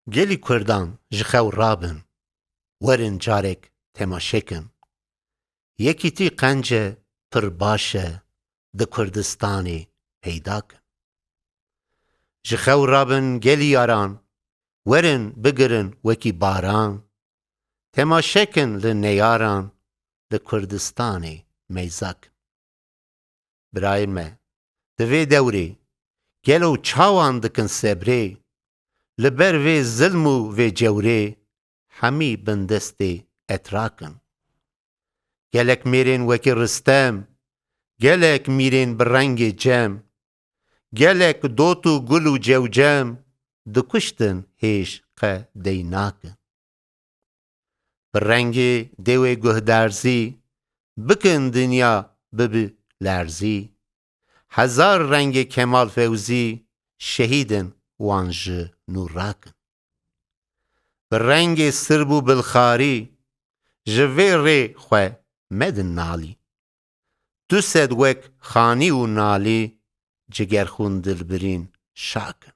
Gelî Kurdan ji xew rabin, werin carek temaşekin. Yekîtî qence pir baş e, di Kurdistanê peyda kin. Ji xew rabin gelî yaran, werin bigirin wekî baran. Temaşekin li neyaran, li Kurdistanê meyza kin. Birayên me, di vê dewrê, gelo çawan dikin sebrê, li ber vê zilm û vê cewrê, hemî bin destê etra kin. Gelek mêrên wekî Ristem, gelek mîrên bi rengê cem, gelek dot û gul û cewcem, dikuştin hêj qe dey nakin. Bi rengê dewê guhderzî, bikin dinya bibe lerzî. Hezar rengê Kemal Fewzî, şehîdin wan ji nû rakin. Bi rengê sirb û bilxarî, ji vê rê xwe medin nalî. Du sed wek xanî û nalî, cigerxûn dilbirîn şakin.